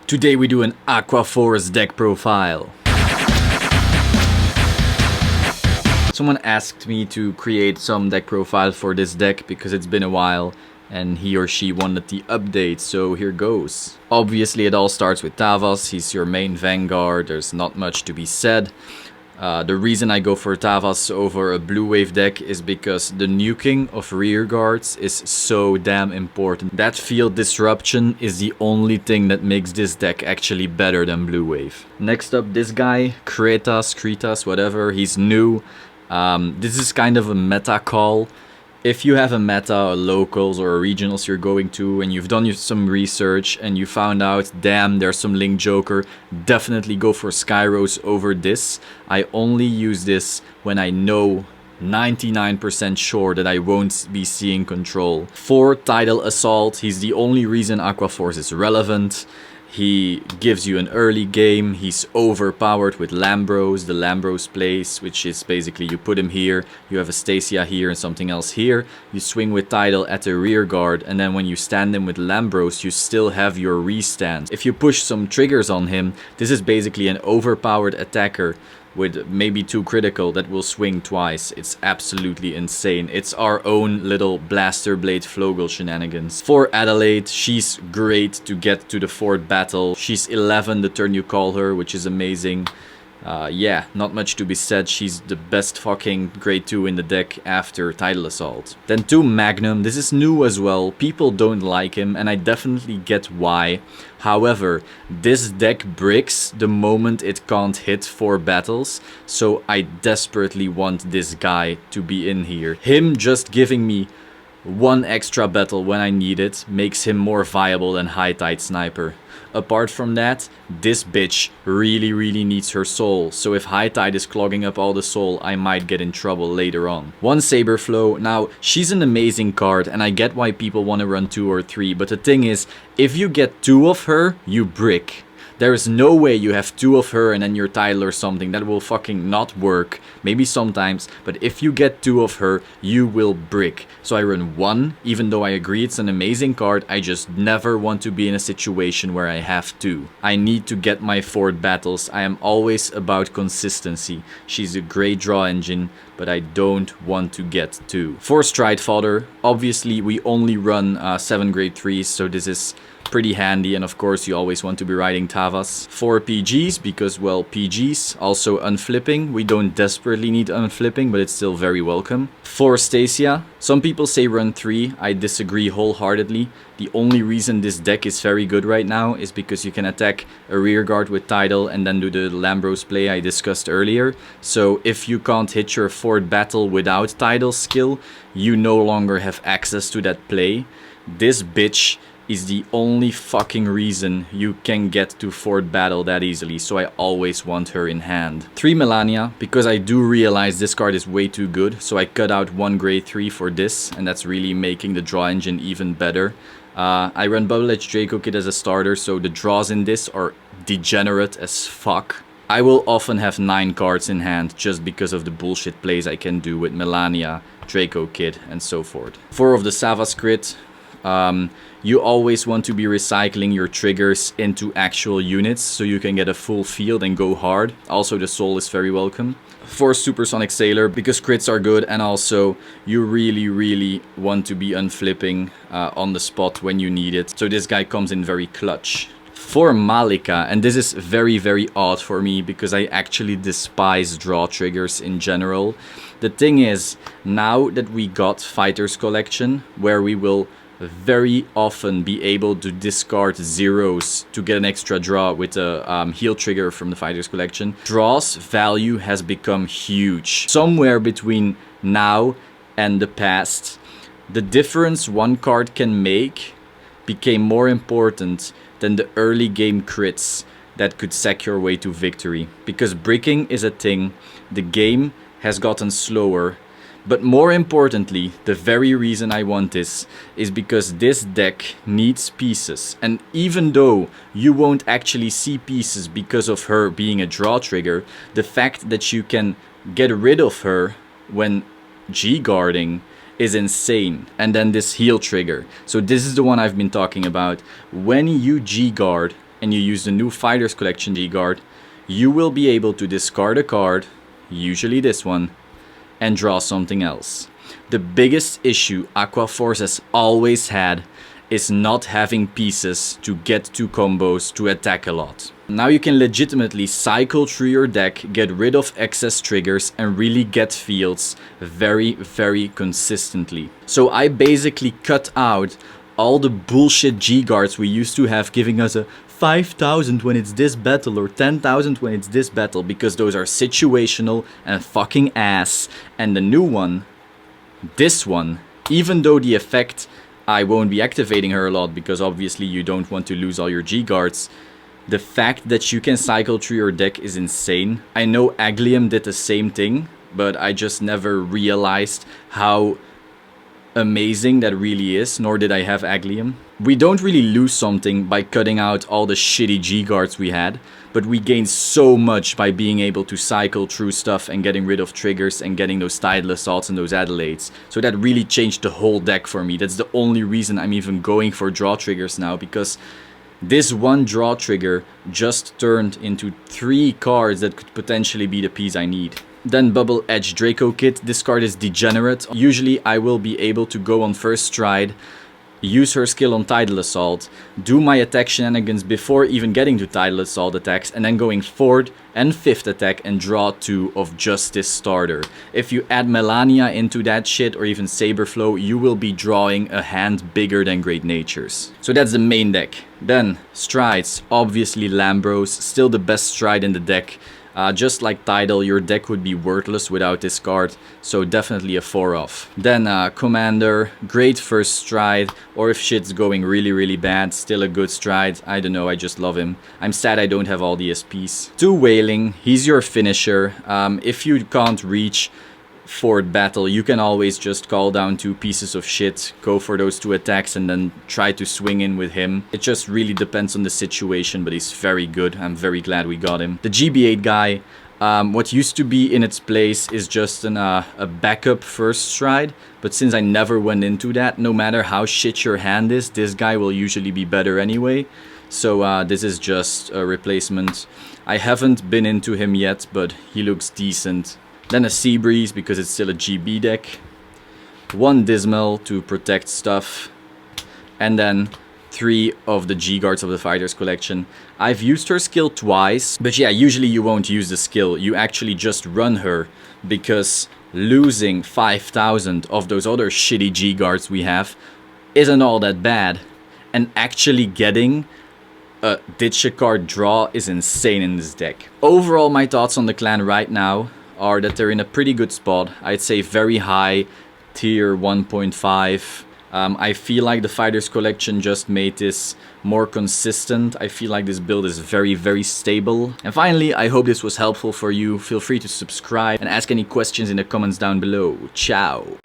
Today we do an Aqua Force deck profile. Someone asked me to create some deck profile for this deck because it's been a while and he or she wanted the update, so here goes. Obviously it all starts with Thavas. He's your main vanguard, there's not much to be said. The reason I go for Thavas over a blue wave deck is because the nuking of rear guards is so damn important. That field disruption is the only thing that makes this deck actually better than blue wave. Next up, this guy, Kretas, whatever, he's new. This is kind of a meta call. If you have a meta, a locals or a regionals you're going to, and you've done some research and you found out, damn, there's some Link Joker, definitely go for Skyros over this. I only use this when I know 99% sure that I won't be seeing control. For Tidal Assault, he's the only reason Aqua Force is relevant. He gives you an early game, he's overpowered with Lambros, the Lambros place, which is basically you put him here, you have a Stasia here and something else here, you swing with Tidal at the rear guard, and then when you stand him with Lambros, you still have your restand. If you push some triggers on him, this is basically an overpowered attacker with maybe 2 critical that will swing twice. It's absolutely insane. It's our own little Blaster Blade Flogel shenanigans. For Adelaide, she's great to get to the 4th battle. She's 11 the turn you call her, which is amazing. Yeah, not much to be said. She's the best fucking grade 2 in the deck after Tidal Assault. Then 2 Magnum. This is new as well. People don't like him and I definitely get why. However, this deck bricks the moment it can't hit 4 battles. So I desperately want this guy to be in here. Him just giving me 1 extra battle when I need it makes him more viable than High Tide Sniper. Apart from that, this bitch really needs her soul, so if High Tide is clogging up all the soul, I might get in trouble later on. 1 Saberflow. Now, she's an amazing card and I get why people want to run 2 or 3, but the thing is, if you get 2 of her, you brick. There is no way you have 2 of her and then your Tidal or something. That will fucking not work. Maybe sometimes, but if you get 2 of her, you will brick. So I run 1, even though I agree it's an amazing card, I just never want to be in a situation where I have 2. I need to get my 4th battles. I am always about consistency. She's a great draw engine, but I don't want to get 2. For Stride Fodder, obviously we only run 7 grade 3s, so this is pretty handy, and of course you always want to be riding Thavas. For PGs, because well, PGs, also unflipping. We don't desperately need unflipping, but it's still very welcome. For Stasia, some people say run 3, I disagree wholeheartedly. The only reason this deck is very good right now is because you can attack a rear guard with Tidal and then do the Lambros play I discussed earlier. So if you can't hit your 4th battle without Tidal skill, you no longer have access to that play. This bitch is the only fucking reason you can get to 4th battle that easily, so I always want her in hand. 3 Melania, because I do realize this card is way too good, so I cut out 1 grade 3 for this, and that's really making the draw engine even better. I run Bubble Edge Draco Kid as a starter, so the draws in this are degenerate as fuck. I will often have 9 cards in hand just because of the bullshit plays I can do with Melania, Draco Kid, and so forth. 4 of the Savas crit. You always want to be recycling your triggers into actual units so you can get a full field and go hard. Also, the soul is very welcome. For Supersonic Sailor, because crits are good and also you really want to be unflipping on the spot when you need it. So this guy comes in very clutch. For Malika, and this is very odd for me because I actually despise draw triggers in general. The thing is, now that we got Fighters Collection, where we will very often be able to discard zeros to get an extra draw with a heal trigger from the Fighters Collection, draw's value has become huge. Somewhere between now and the past, the difference 1 card can make became more important than the early game crits that could sack your way to victory. Because bricking is a thing, the game has gotten slower. But more importantly, the very reason I want this is because this deck needs pieces. And even though you won't actually see pieces because of her being a draw trigger, the fact that you can get rid of her when G-guarding is insane. And then this heal trigger. So this is the one I've been talking about. When you G-guard and you use the new Fighters Collection G-Guard, you will be able to discard a card, usually this one, and draw something else. The biggest issue Aqua Force has always had is not having pieces to get to combos to attack a lot. Now you can legitimately cycle through your deck, get rid of excess triggers, and really get fields very consistently. So I basically cut out all the bullshit G-Guards we used to have, giving us a 5,000 when it's this battle or 10,000 when it's this battle, because those are situational and fucking ass. And the new one, this one, even though the effect, I won't be activating her a lot because obviously you don't want to lose all your G-Guards, the fact that you can cycle through your deck is insane. I know Aglium did the same thing, but I just never realized how amazing that really is, nor did I have Aglium. We don't really lose something by cutting out all the shitty G-Guards we had, but we gain so much by being able to cycle through stuff and getting rid of triggers and getting those Tidal Assaults and those Adelaides. So that really changed the whole deck for me. That's the only reason I'm even going for draw triggers now, because this one draw trigger just turned into 3 cards that could potentially be the piece I need. Then Bubble Edge Draco Kit. This card is degenerate. Usually I will be able to go on first stride, use her skill on Tidal Assault, do my attack shenanigans before even getting to Tidal Assault attacks, and then going 4th and 5th attack and draw 2 of just this starter. If you add Melania into that shit, or even Saberflow, you will be drawing a hand bigger than Great Natures. So that's the main deck. Then Strides, obviously Lambros, still the best stride in the deck. Just like Tidal, your deck would be worthless without this card, so definitely a 4-off. Then Commander, great first stride, or if shit's going really bad, still a good stride. I don't know, I just love him. I'm sad I don't have all the SPs. 2 Wailing, he's your finisher. If you can't reach 4th battle, you can always just call down 2 pieces of shit, go for those 2 attacks, and then try to swing in with him. It just really depends on the situation, but he's very good. I'm very glad we got him. The GB8 guy, what used to be in its place is just a backup first stride, but since I never went into that, no matter how shit your hand is, this guy will usually be better anyway. So this is just a replacement. I haven't been into him yet, but he looks decent. Then a Sea Breeze because it's still a GB deck. 1 Dismal to protect stuff. And then 3 of the G-Guards of the Fighters Collection. I've used her skill twice, but yeah, usually you won't use the skill. You actually just run her, because losing 5,000 of those other shitty G-Guards we have isn't all that bad. And actually getting a ditch a card draw is insane in this deck. Overall, my thoughts on the clan right now are that they're in a pretty good spot. I'd say very high, tier 1.5. I feel like the Fighters Collection just made this more consistent. I feel like this build is very stable. And finally, I hope this was helpful for you. Feel free to subscribe and ask any questions in the comments down below. Ciao!